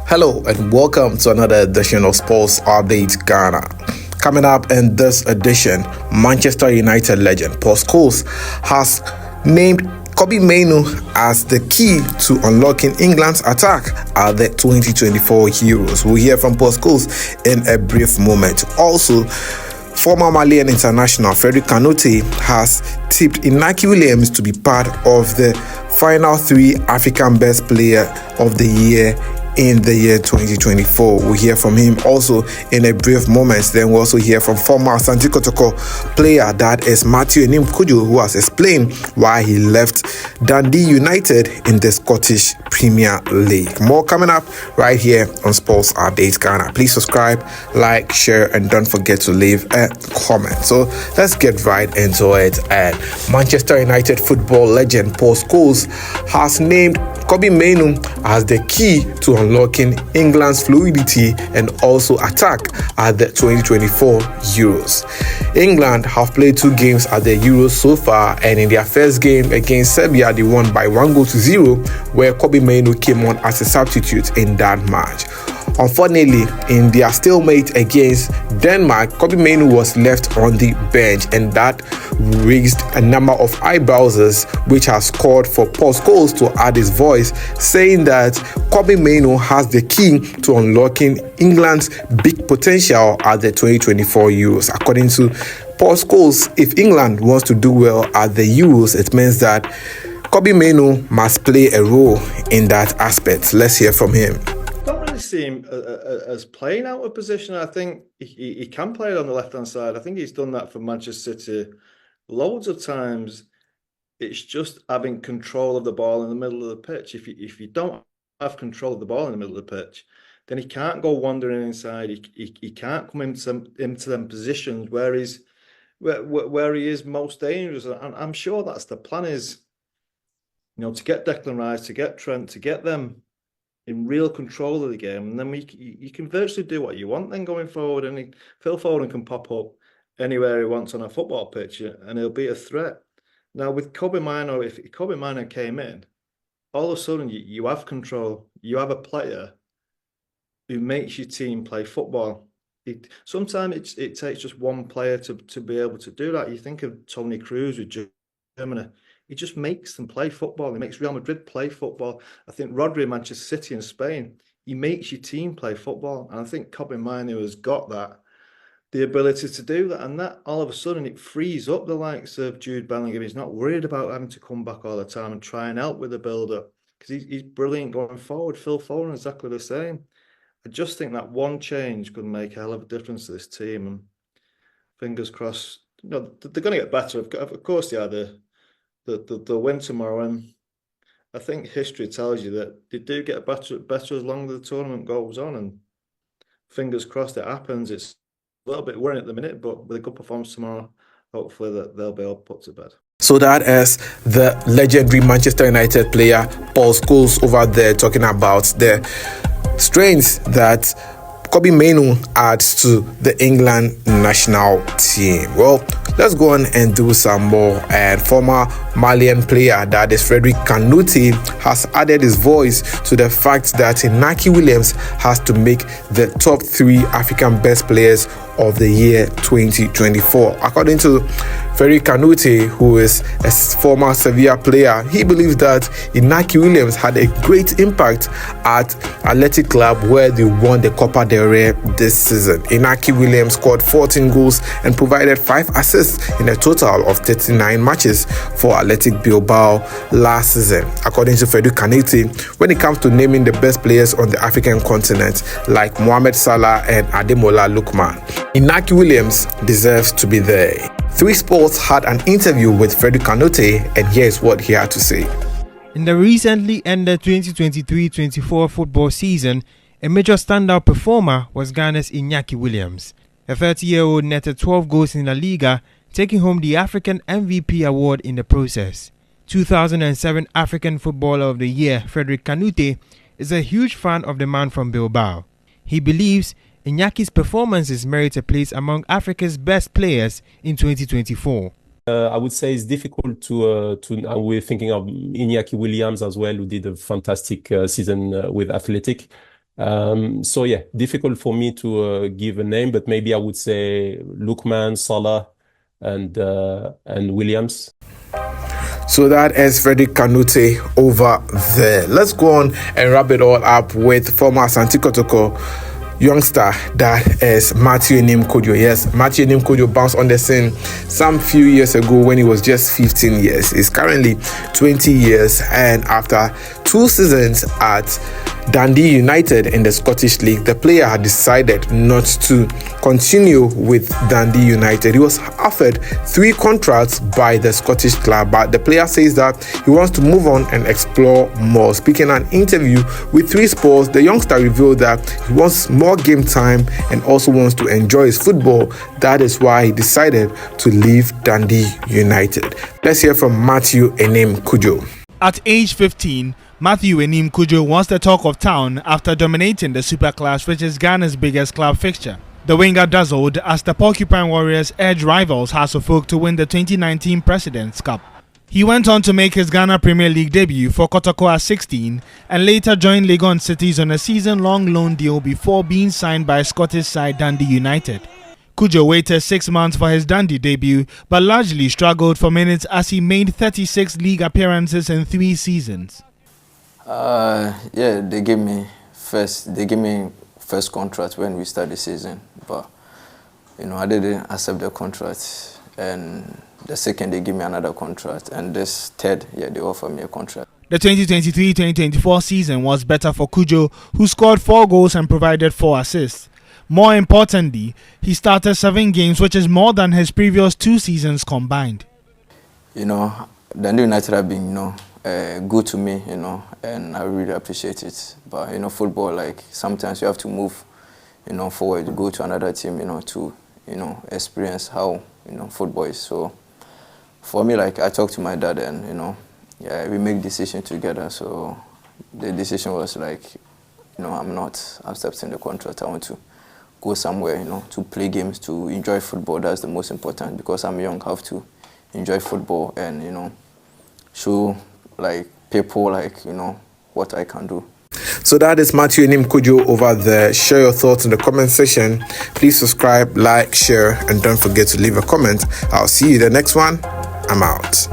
Hello and welcome to another edition of Sports Update Ghana. Coming up in this edition, Manchester United legend Paul Scholes has named Kobbie Mainoo as the key to unlocking England's attack at the 2024 Euros. We'll hear from Paul Scholes in a brief moment. Also, former Malian international Kanoute has tipped Inaki Williams to be part of the final three African Best Player of the Year in the year 2024. We'll hear from him also in a brief moment. Then we'll also hear from former Asante Kotoko player, that is Matthew Cudjoe, who has explained why he left Dundee United in the Scottish Premier League. More coming up right here on Sports Update Ghana. Please subscribe, like, share, and don't forget to leave a comment. So let's get right into it. And Manchester United football legend Paul Scholes has named Kobbie Mainoo as the key to unlocking England's fluidity and also attack at the 2024 Euros. England have played 2 games at the Euros so far, and in their first game against Serbia, they won by 1-0, where Kobbie Mainoo came on as a substitute in that match. Unfortunately, in their stalemate against Denmark, Kobbie Mainoo was left on the bench, and that raised a number of eyebrows, which has called for Paul Scholes to add his voice, saying that Kobbie Mainoo has the key to unlocking England's big potential at the 2024 Euros. According to Paul Scholes, if England wants to do well at the Euros, it means that Kobbie Mainoo must play a role in that aspect. Let's hear from him. See him as playing out of position. I think he can play it on the left-hand side. I think he's done that for Manchester City loads of times. It's just having control of the ball in the middle of the pitch. If you don't have control of the ball in the middle of the pitch, then he can't go wandering inside. He can't come into them positions where he is most dangerous. And I'm sure that's the plan, is, to get Declan Rice, to get Trent, to get them in real control of the game, and then you can virtually do what you want then going forward. And Phil Foden can pop up anywhere he wants on a football pitch, and he'll be a threat. Now with Kobbie Mainoo, if Kobbie Mainoo came in, all of a sudden you have control. You have a player who makes your team play football. Sometimes it takes just one player to be able to do that. You think of Toni Kroos with Germany. He just makes them play football. He makes Real Madrid play football. I think Rodri in Manchester City and Spain, he makes your team play football. And I think Kobbie Mainoo has got the ability to do that. And that, all of a sudden, it frees up the likes of Jude Bellingham. He's not worried about having to come back all the time and try and help with the build-up, because he's brilliant going forward. Phil Foden, exactly the same. I just think that one change could make a hell of a difference to this team. And fingers crossed, they're going to get better. Of course they are. They'll win tomorrow, and I think history tells you that they do get better as long as the tournament goes on, and fingers crossed it happens. It's a little bit worrying at the minute, but with a good performance tomorrow, hopefully that they'll be all put to bed. So that is the legendary Manchester United player Paul Scholes over there talking about the strengths that Kobbie Mainoo adds to the England national team. Well, let's go on and do some more. And former Malian player, that is Kanoute, has added his voice to the fact that Inaki Williams has to make the top 3 African Best Players of the year 2024. According to Kanoute, who is a former Sevilla player, he believes that Inaki Williams had a great impact at Athletic Club, where they won the Copa del Rey this season. Inaki Williams scored 14 goals and provided 5 assists in a total of 39 matches for Athletic Bilbao last season. According to Kanoute, when it comes to naming the best players on the African continent, like Mohamed Salah and Ademola Lookman, Inaki Williams deserves to be there. 3 Sports had an interview with Kanoute, and here's what he had to say. In the recently ended 2023-24 football season, a major standout performer was Ghana's Inaki Williams. A 30-year-old netted 12 goals in La Liga, taking home the African MVP award in the process. 2007 African Footballer of the Year Kanoute is a huge fan of the man from Bilbao. He believes Inaki's performances merit a place among Africa's best players in 2024. I would say it's difficult to we're thinking of Inaki Williams as well, who did a fantastic season with Athletic. So yeah, difficult for me to give a name, but maybe I would say Lookman, Salah, and Williams. So that is Frederick Kanoute over there. Let's go on and wrap it all up with former Asante Kotoko youngster, that is Matthew Cudjoe. Yes, Matthew Cudjoe bounced on the scene some few years ago when he was just 15 years. He's currently 20 years, and after 2 seasons at Dundee United in the Scottish League, the player had decided not to continue with Dundee United. He was offered 3 contracts by the Scottish club, but the player says that he wants to move on and explore more. Speaking in an interview with 3 Sports, the youngster revealed that he wants more game time and also wants to enjoy his football. That is why he decided to leave Dundee United. Let's hear from Matthew Cudjoe. At age 15, Matthew Cudjoe was the talk of town after dominating the Superclass, which is Ghana's biggest club fixture. The winger dazzled as the Porcupine Warriors edged rivals Hasselhoff to win the 2019 President's Cup. He went on to make his Ghana Premier League debut for Kotoko at 16 and later joined Legon Cities on a season-long loan deal before being signed by Scottish side Dundee United. Cudjoe waited 6 months for his Dundee debut but largely struggled for minutes as he made 36 league appearances in 3 seasons. Yeah, they gave me first contract when we started the season, but I didn't accept the contract, and the second they gave me another contract, and this third, they offered me a contract. The 2023-2024 season was better for Cudjoe, who scored 4 goals and provided 4 assists. More importantly, he started 7 games, which is more than his previous 2 seasons combined. Dundee United have been, good to me, and I really appreciate it. But, football, like, sometimes you have to move, forward, go to another team, to, experience how, football is. So, for me, like, I talked to my dad and, we make decision together. So, the decision was like, I'm not accepting the contract. I want to go somewhere, to play games, to enjoy football. That's the most important, because I'm young, I have to enjoy football and, show like people what I can do. So that is Matthew Cudjoe over there. Share your thoughts in the comment section. Please subscribe, like, share, and don't forget to leave a comment. I'll see you in the next one. I'm out.